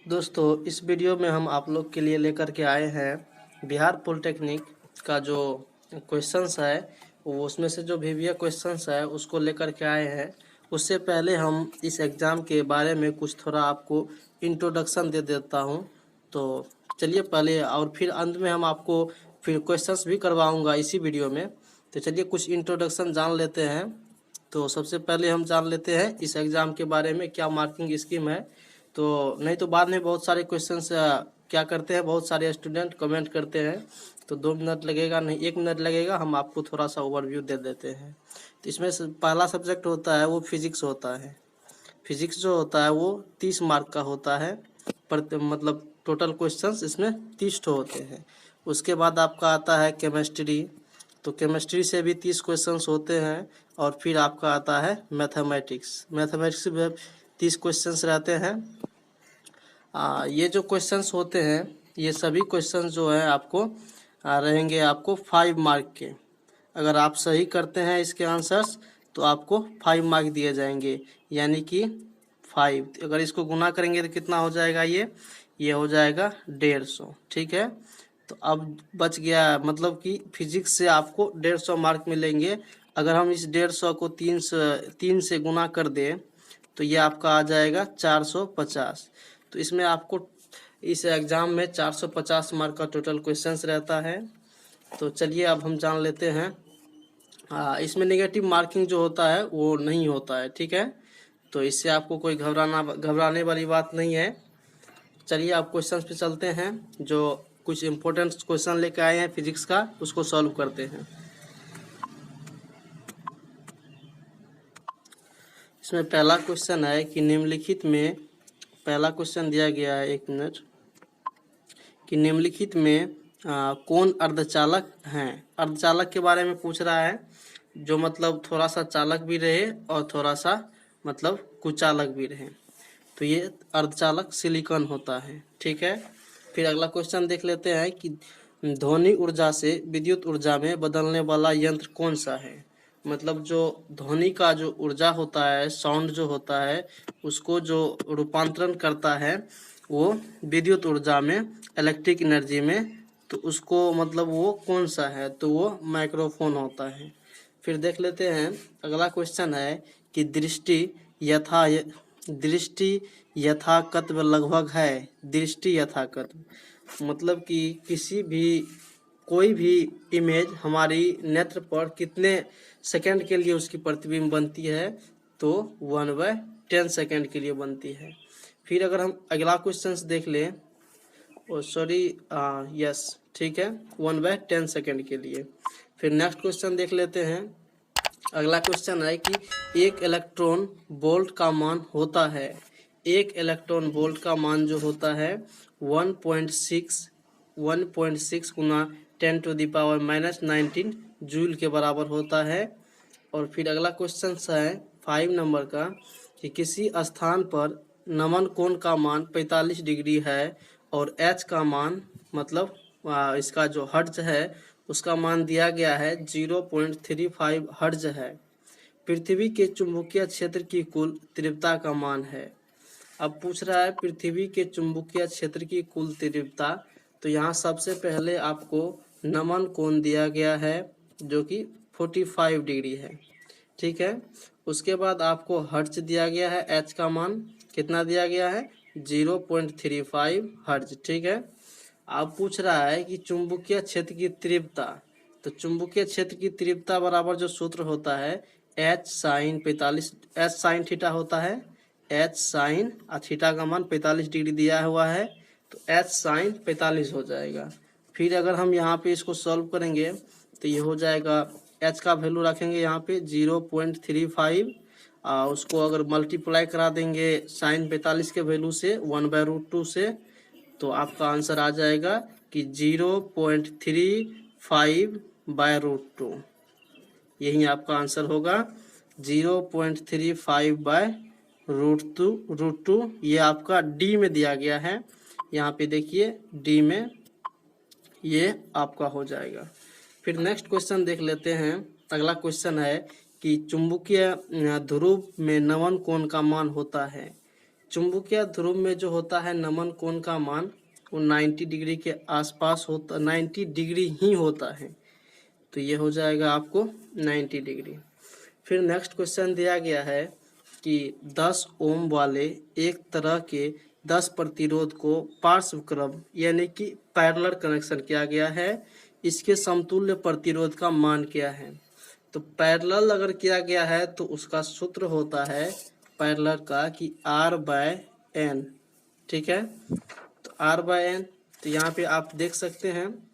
दोस्तों, इस वीडियो में हम आप लोग के लिए लेकर के आए हैं बिहार पॉलिटेक्निक का जो क्वेश्चंस है वो उसमें से जो वीवीए क्वेश्चंस है उसको लेकर के आए हैं। उससे पहले हम इस एग्ज़ाम के बारे में कुछ थोड़ा आपको इंट्रोडक्शन दे देता हूं। तो चलिए पहले, और फिर अंत में हम आपको फिर क्वेश्चंस भी करवाऊंगा इसी वीडियो में। तो चलिए कुछ इंट्रोडक्शन जान लेते हैं। तो सबसे पहले हम जान लेते हैं इस एग्ज़ाम के बारे में क्या मार्किंग स्कीम है। तो नहीं तो बाद में बहुत सारे क्वेश्चंस क्या करते हैं, बहुत सारे स्टूडेंट कमेंट करते हैं तो 2 मिनट लगेगा, नहीं 1 मिनट लगेगा, हम आपको थोड़ा सा ओवरव्यू दे देते हैं। तो इसमें से पहला सब्जेक्ट होता है वो फिजिक्स होता है। फिजिक्स जो होता है वो 30 मार्क का होता है, पर मतलब टोटल क्वेश्चंस इसमें 30 ठो होते हैं। उसके बाद आपका आता है केमिस्ट्री। तो केमिस्ट्री से भी 30 क्वेश्चंस होते हैं। और फिर आपका आता है मैथमेटिक्स। मैथमेटिक्स में 30 क्वेश्चंस रहते हैं। ये जो क्वेश्चंस होते हैं ये सभी क्वेश्चंस जो है आपको रहेंगे आपको 5 मार्क के। अगर आप सही करते हैं इसके आंसर्स तो आपको 5 मार्क दिए जाएंगे, यानी कि 5। अगर इसको गुना करेंगे तो कितना हो जाएगा, ये हो जाएगा 150। ठीक है, तो अब बच गया, मतलब कि फिजिक्स से आपको 150 मार्क मिलेंगे। अगर हम इस 150 को 3 से गुना कर दें तो ये आपका आ जाएगा 450। तो इसमें आपको इस एग्ज़ाम में 450 मार्क का टोटल क्वेश्चंस रहता है। तो चलिए अब हम जान लेते हैं। इसमें नेगेटिव मार्किंग जो होता है वो नहीं होता है। ठीक है, तो इससे आपको कोई घबराने वाली बात नहीं है। चलिए अब क्वेश्चंस पे चलते हैं। जो कुछ इम्पोर्टेंट क्वेश्चन लेके आए हैं फिजिक्स का उसको सॉल्व करते हैं। इसमें पहला क्वेश्चन है कि निम्नलिखित में, पहला क्वेश्चन दिया गया है, 1 मिनट, कि निम्नलिखित में कौन अर्धचालक हैं। अर्धचालक के बारे में पूछ रहा है, जो मतलब थोड़ा सा चालक भी रहे और थोड़ा सा मतलब कुचालक भी रहे। तो ये अर्धचालक सिलिकॉन होता है। ठीक है, फिर अगला क्वेश्चन देख लेते हैं कि ध्वनि ऊर्जा से विद्युत ऊर्जा में बदलने वाला यंत्र कौन सा है। मतलब जो ध्वनि का जो ऊर्जा होता है, साउंड जो होता है, उसको जो रूपांतरण करता है वो विद्युत ऊर्जा में, इलेक्ट्रिक एनर्जी में, तो उसको मतलब वो कौन सा है, तो वो माइक्रोफोन होता है। फिर देख लेते हैं अगला क्वेश्चन है कि दृष्टि यथाकत्व लगभग है। दृष्टि यथाकत्व मतलब कि किसी भी कोई भी इमेज हमारी नेत्र पर कितने सेकंड के लिए उसकी प्रतिबिंब बनती है, तो 1/10 सेकंड के लिए बनती है। फिर अगर हम अगला क्वेश्चन देख लें, सॉरी, यस, ठीक है, 1/10 सेकंड के लिए। फिर नेक्स्ट क्वेश्चन देख लेते हैं। अगला क्वेश्चन है कि एक इलेक्ट्रॉन वोल्ट का मान होता है। एक इलेक्ट्रॉन वोल्ट का मान जो होता है 1.6 गुना 10⁻⁻19 जूल के बराबर होता है। और फिर अगला क्वेश्चन है 5 नंबर का, कि किसी स्थान पर नमन कोण का मान 45 डिग्री है और एच का मान, मतलब इसका जो हर्ट्ज है उसका मान दिया गया है 0.35 हर्ट्ज है। पृथ्वी के चुंबकीय क्षेत्र की कुल तीव्रता का मान है। अब पूछ रहा है पृथ्वी के चुंबकीय क्षेत्र की कुल तीव्रता। तो यहाँ सबसे पहले आपको नमन कोण दिया गया है जो कि 45 डिग्री है। ठीक है, उसके बाद आपको हर्ट्ज दिया गया है, एच का मान कितना दिया गया है 0.35 हर्ट्ज। ठीक है, अब पूछ रहा है कि चुंबकीय क्षेत्र की तीव्रता। तो चुंबकीय क्षेत्र की तीव्रता बराबर जो सूत्र होता है H sine 45, H sine theta होता है, एच साइन और थीटा का मान 45 डिग्री दिया हुआ है, तो एच साइन 45 हो जाएगा। फिर अगर हम यहाँ पे इसको सॉल्व करेंगे तो ये हो जाएगा, एच का वैल्यू रखेंगे यहाँ पे 0.35, उसको अगर मल्टीप्लाई करा देंगे साइन 45 के वैल्यू से 1/√2 से, तो आपका आंसर आ जाएगा कि 0.35/√2। यही आपका आंसर होगा 0.35/√2। ये आपका डी में दिया गया है, यहाँ पे देखिए डी में ये आपका हो जाएगा। फिर नेक्स्ट क्वेश्चन देख लेते हैं। अगला क्वेश्चन है कि चुंबकीय ध्रुव में नमन कोण का मान होता है। चुंबकीय ध्रुव में जो होता है नमन कोण का मान वो 90 डिग्री के आसपास होता, 90 डिग्री ही होता है। तो ये हो जाएगा आपको 90 डिग्री। फिर नेक्स्ट क्वेश्चन दिया गया है कि 10 ओम वाले एक तरह के 10 प्रतिरोध को पार्श्व क्रम यानी कि पैरेलल कनेक्शन किया गया है, इसके समतुल्य प्रतिरोध का मान क्या है। तो पैरेलल अगर किया गया है तो उसका सूत्र होता है पैरेलल का कि R/N, ठीक है। तो R/N, तो यहाँ पे आप देख सकते हैं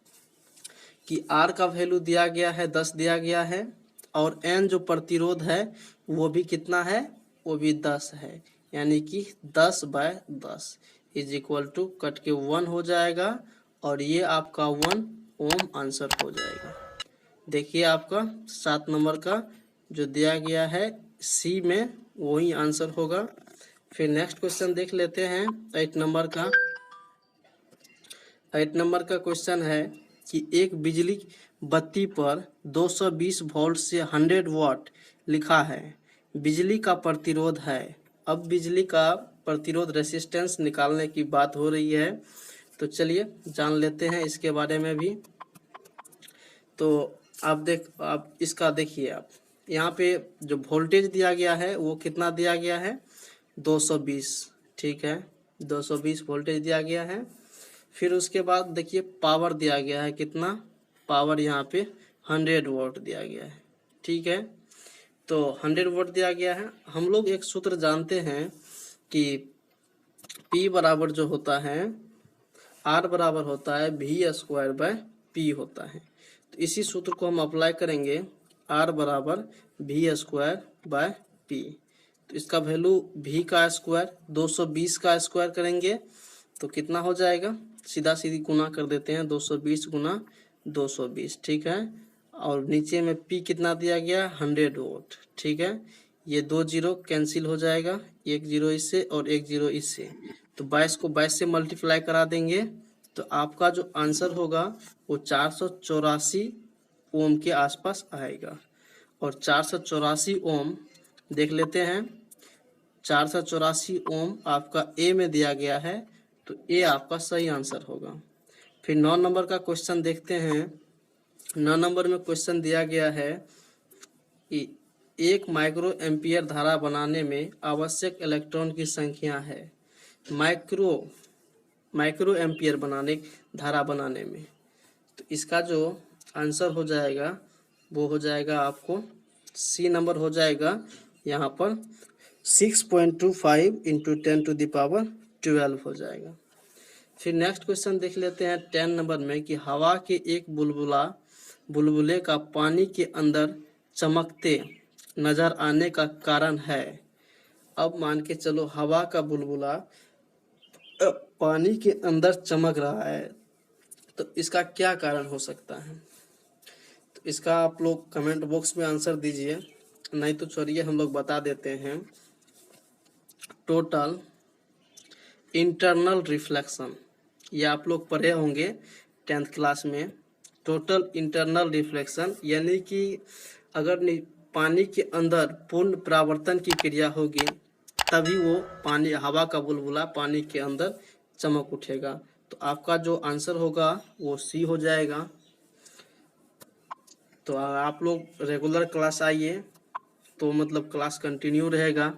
कि R का वैल्यू दिया गया है 10 दिया गया है, और N जो प्रतिरोध है वो भी कितना है, वो भी 10 है, यानी कि 10/10 इज इक्वल टू कट के 1 हो जाएगा, और ये आपका 1 ओम आंसर हो जाएगा। देखिए आपका 7 नंबर का जो दिया गया है सी में वही आंसर होगा। फिर नेक्स्ट क्वेश्चन देख लेते हैं 8 नंबर का। 8 नंबर का क्वेश्चन है कि एक बिजली बत्ती पर 220 वोल्ट से 100 वाट लिखा है, बिजली का प्रतिरोध है। अब बिजली का प्रतिरोध रेसिस्टेंस निकालने की बात हो रही है, तो चलिए जान लेते हैं इसके बारे में भी। तो आप इसका देखिए, आप यहाँ पे जो वोल्टेज दिया गया है वो कितना दिया गया है, 220, ठीक है, 220 वोल्टेज दिया गया है। फिर उसके बाद देखिए पावर दिया गया है, कितना पावर यहाँ पे 100 वोल्ट दिया गया है, ठीक है। तो 100 वोल्ट दिया गया है। हम लोग एक सूत्र जानते हैं कि P बराबर जो होता है, R बराबर होता है V² होता है। तो इसी सूत्र को हम अप्लाई करेंगे, R बराबर V²/P। तो इसका वैल्यू V का स्क्वायर 220 का स्क्वायर करेंगे तो कितना हो जाएगा, सीधा सीधी गुना कर देते हैं, 220 गुना 220, ठीक है। और नीचे में P कितना दिया गया, 100 वोल्ट, ठीक है। ये 2 जीरो कैंसिल हो जाएगा, 1 जीरो इससे और 1 जीरो इससे, तो 22 को 22 से मल्टीप्लाई करा देंगे, तो आपका जो आंसर होगा वो 484 ओम के आसपास आएगा। और 484 ओम देख लेते हैं, 484 ओम आपका ए में दिया गया है, तो ए आपका सही आंसर होगा। फिर 9 नंबर का क्वेश्चन देखते हैं। 9 नंबर में क्वेश्चन दिया गया है कि 1 माइक्रो एम्पियर धारा बनाने में आवश्यक इलेक्ट्रॉन की संख्या है, माइक्रो एम्पियर धारा बनाने में। तो इसका जो आंसर हो जाएगा वो हो जाएगा आपको सी नंबर हो जाएगा, यहाँ पर 6.25 × 10⁻12 हो जाएगा। फिर नेक्स्ट क्वेश्चन देख लेते हैं 10 नंबर में कि हवा के एक बुलबुले का पानी के अंदर चमकते नजर आने का कारण है। अब मान के चलो हवा का बुलबुला पानी के अंदर चमक रहा है, तो इसका क्या कारण हो सकता है। तो इसका आप लोग कमेंट बॉक्स में आंसर दीजिए, नहीं तो चलिए हम लोग बता देते हैं। टोटल इंटरनल रिफ्लेक्शन, ये आप लोग पढ़े होंगे 10th क्लास में। टोटल इंटरनल रिफ्लेक्शन यानी कि अगर पानी के अंदर पूर्ण परावर्तन की क्रिया होगी तभी वो हवा का बुलबुला पानी के अंदर चमक उठेगा। तो आपका जो आंसर होगा वो सी हो जाएगा। तो आप लोग रेगुलर क्लास आइए, तो मतलब क्लास कंटिन्यू रहेगा।